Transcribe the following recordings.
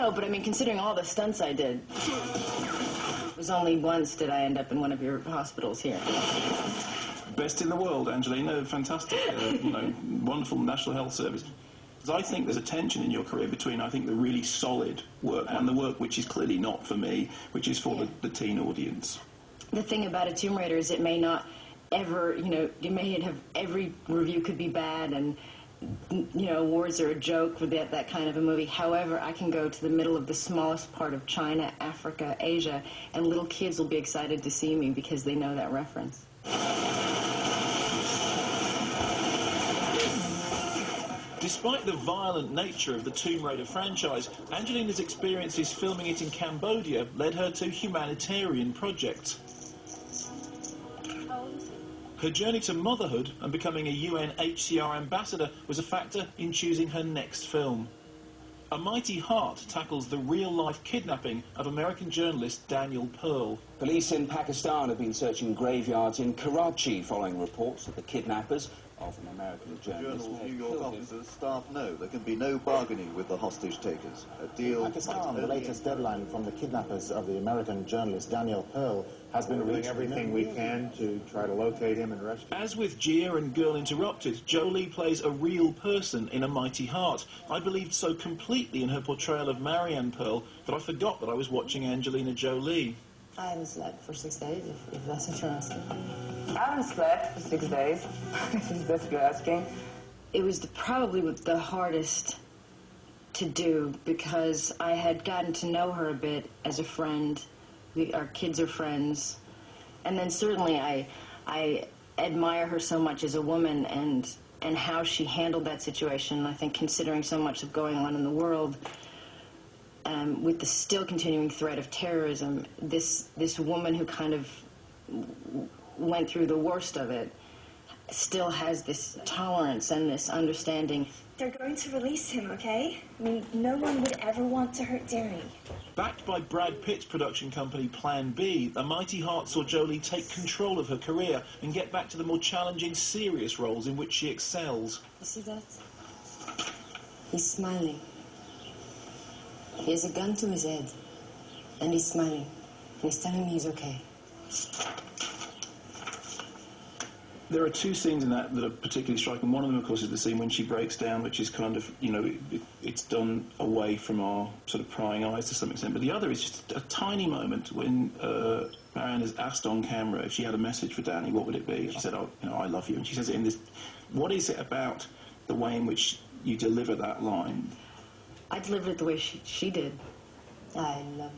No, but I mean, considering all the stunts I did, it was only once did I end up in one of your hospitals here. Best in the world, Angelina. Fantastic. You know, wonderful National Health Service. I think there's a tension in your career between, I think, the really solid work and the work which is clearly not for me, which is for the teen audience. The thing about a Tomb Raider is it may not ever, you know, you may have every review could be bad and, you know, awards are a joke with that kind of a movie. However, I can go to the middle of the smallest part of China, Africa, Asia, and little kids will be excited to see me because they know that reference. Despite the violent nature of the Tomb Raider franchise, Angelina's experiences filming it in Cambodia led her to humanitarian projects. Her journey to motherhood and becoming a UNHCR ambassador was a factor in choosing her next film. A Mighty Heart tackles the real-life kidnapping of American journalist Daniel Pearl. Police in Pakistan have been searching graveyards in Karachi following reports that the kidnappers of an American journalist may have New York killed him. officers, staff know there can be no bargaining with the hostage takers. A deal... Pakistan, the latest deadline from the kidnappers of the American journalist Daniel Pearl has been reached. We're doing everything we can to try to locate him and rescue him. As with Gia and Girl Interrupted, Jolie plays a real person in A Mighty Heart. I believed so completely in her portrayal of Marianne Pearl that I forgot that I was watching Angelina Jolie. I haven't slept for 6 days, if that's what you're asking. I haven't slept for 6 days, if that's what you're asking. It was probably the hardest to do because I had gotten to know her a bit as a friend. Our kids are friends. And then certainly I admire her so much as a woman and how she handled that situation. I think considering so much of going on in the world, with the still continuing threat of terrorism, this woman who kind of went through the worst of it still has this tolerance and this understanding. They're going to release him, okay? I mean, no one would ever want to hurt Danny. Backed by Brad Pitt's production company Plan B, A Mighty Heart saw Jolie take control of her career and get back to the more challenging, serious roles in which she excels. You see that? He's smiling. He has a gun to his head, and he's smiling, and he's telling me he's okay. There are two scenes in that are particularly striking. One of them, of course, is the scene when she breaks down, which is kind of, you know, it's done away from our sort of prying eyes to some extent. But the other is just a tiny moment when Marianne is asked on camera if she had a message for Danny, what would it be? She said, oh, you know, I love you. And she says it in this... What is it about the way in which you deliver that line? I delivered it the way she did. I love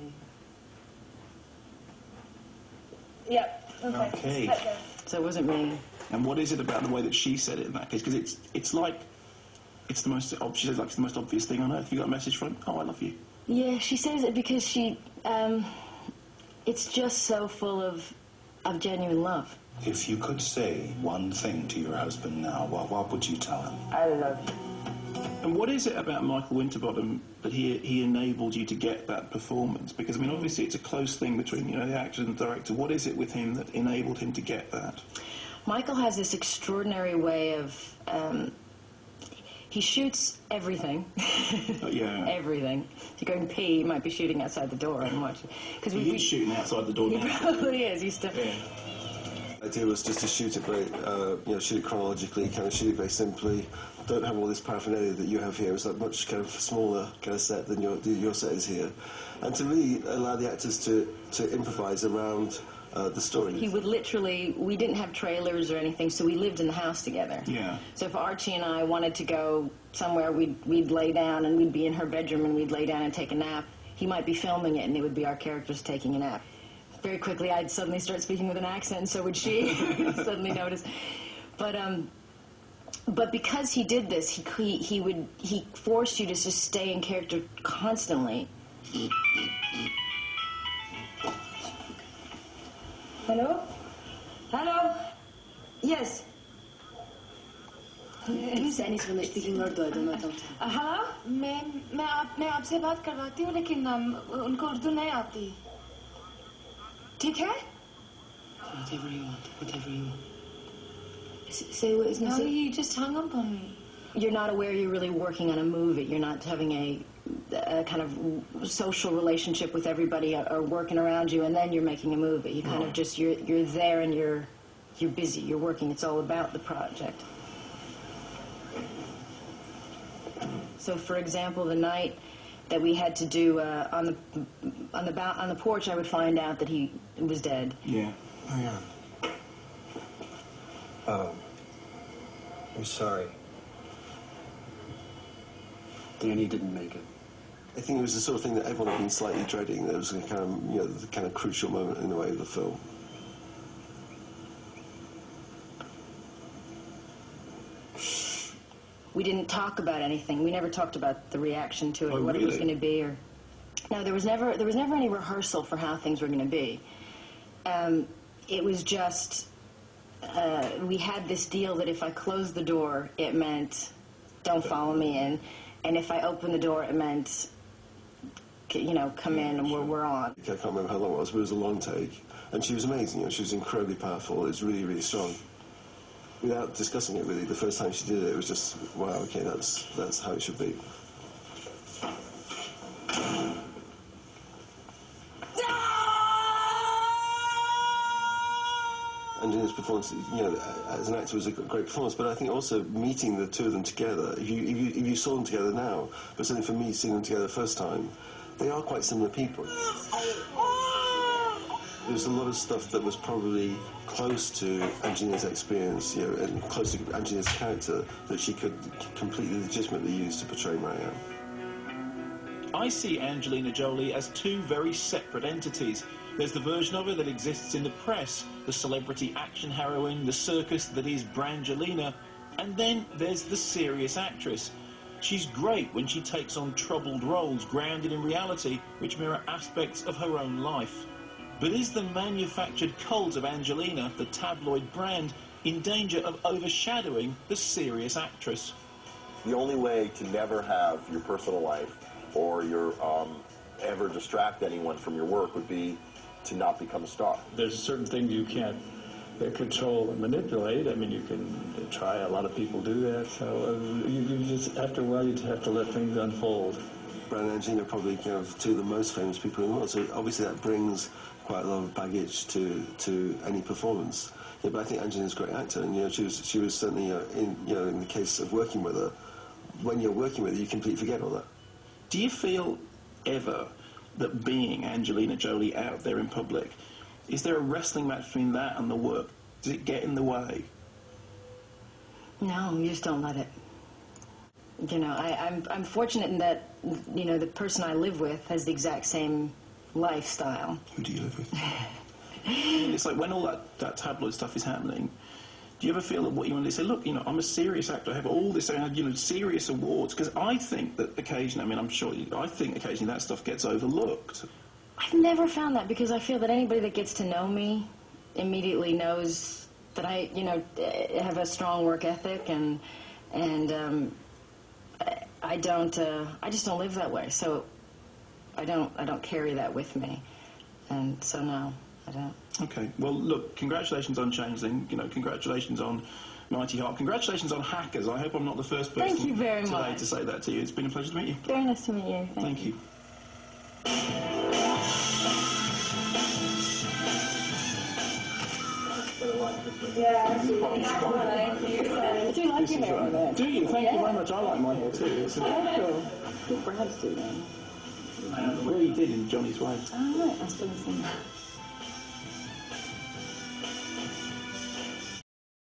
you. Yep, okay. So it wasn't me. And what is it about the way that she said it in that case? Because it's like, it's the most, she says like it's the most obvious thing on earth. You got a message from, oh, I love you. Yeah, she says it because she, it's just so full of genuine love. If you could say one thing to your husband now, what would you tell him? I love you. And what is it about Michael Winterbottom that he enabled you to get that performance? Because, I mean, obviously it's a close thing between, you know, the actor and the director. What is it with him that enabled him to get that? Michael has this extraordinary way of, he shoots everything. Yeah. Everything. If you're going to pee, you might be shooting outside the door and watching. He's shooting outside the door now. He probably is. He's still... Yeah. The idea was just to shoot it very, you know, shoot it chronologically, kind of shoot it very simply. Don't have all this paraphernalia that you have here. It's a much kind of smaller kind of set than your set is here, and to really allow the actors to improvise around the story. He would literally, we didn't have trailers or anything, so we lived in the house together. Yeah. So if Archie and I wanted to go somewhere, we'd lay down and we'd be in her bedroom and we'd lay down and take a nap. He might be filming it and it would be our characters taking a nap. Very quickly I'd suddenly start speaking with an accent, and so would she. Suddenly notice. But because he did this, he forced you to just stay in character constantly. Hello? Hello? Yes. speaking Urdu, I don't know. Hello? मैं आपसे बात करवाती हूँ, लेकिन उनको उर्दू नहीं आती. ठीक है? Whatever you want. Say what is No, he just hung up on me. you're not aware you're really working on a movie. You're not having a kind of social relationship with everybody or working around you, and then you're making a movie. You kind of just, you're there and you're busy, you're working. It's all about the project. So, for example, the night that we had to do on the porch, I would find out that he was dead. Yeah. Hang on. I'm sorry. Danny didn't make it. I think it was the sort of thing that everyone had been slightly dreading. There was a kind of, you know, the kind of crucial moment in the way of the film. We didn't talk about anything. We never talked about the reaction to it, or what it was going to be. Or no, there was never any rehearsal for how things were going to be. It was just we had this deal that if I closed the door, it meant don't follow me in, and if I opened the door, it meant, you know, come in and we're on. I can't remember how long it was, but it was a long take, and she was amazing. You know, she was incredibly powerful. It was really, really strong. Without discussing it really, the first time she did it, it was just, wow, okay, that's how it should be. Angelina's performance, you know, as an actor was a great performance, but I think also meeting the two of them together, if you saw them together now, but certainly for me, seeing them together the first time, they are quite similar people. There was a lot of stuff that was probably close to Angelina's experience, you know, and close to Angelina's character that she could completely legitimately use to portray Marianne. I see Angelina Jolie as two very separate entities. There's the version of her that exists in the press, the celebrity action heroine, the circus that is Brangelina, and then there's the serious actress. She's great when she takes on troubled roles grounded in reality which mirror aspects of her own life. But is the manufactured cult of Angelina, the tabloid brand, in danger of overshadowing the serious actress? The only way to never have your personal life or your ever distract anyone from your work would be to not become a star. There's certain things you can't control and manipulate. I mean, you can try. A lot of people do that. So you just, after a while, you just have to let things unfold. Brad and Angelina are probably kind of two of the most famous people in the world. So obviously that brings quite a lot of baggage to any performance. Yeah, but I think Angelina's a great actor, and you know, she was certainly in the case of working with her, when you're working with her, you completely forget all that. Do you feel ever that being Angelina Jolie out there in public, is there a wrestling match between that and the work? Does it get in the way? No, you just don't let it. You know, I'm fortunate in that, you know, the person I live with has the exact same lifestyle. Who do you live with? It's like when all that tabloid stuff is happening, do you ever feel that what you want to say, look, you know, I'm a serious actor, I have all this, you know, serious awards, because I think that occasionally, I mean, I'm sure, I think occasionally that stuff gets overlooked. I've never found that, because I feel that anybody that gets to know me immediately knows that I, you know, have a strong work ethic, and I just don't live that way, so I don't carry that with me, and so no, I don't. Okay, well, look, congratulations on Changeling, you know, congratulations on Mighty Heart, congratulations on Hackers. I hope I'm not the first person Thank you very today much. to say that to you. It's been a pleasure to meet you. Very nice to meet you. Thank you. Yeah, I do like your hair. Do you? Thank you very much. I like my hair too. It's cool. Good Brad's do then. well, he did in Johnny's Way. Oh, right. I was going to say that.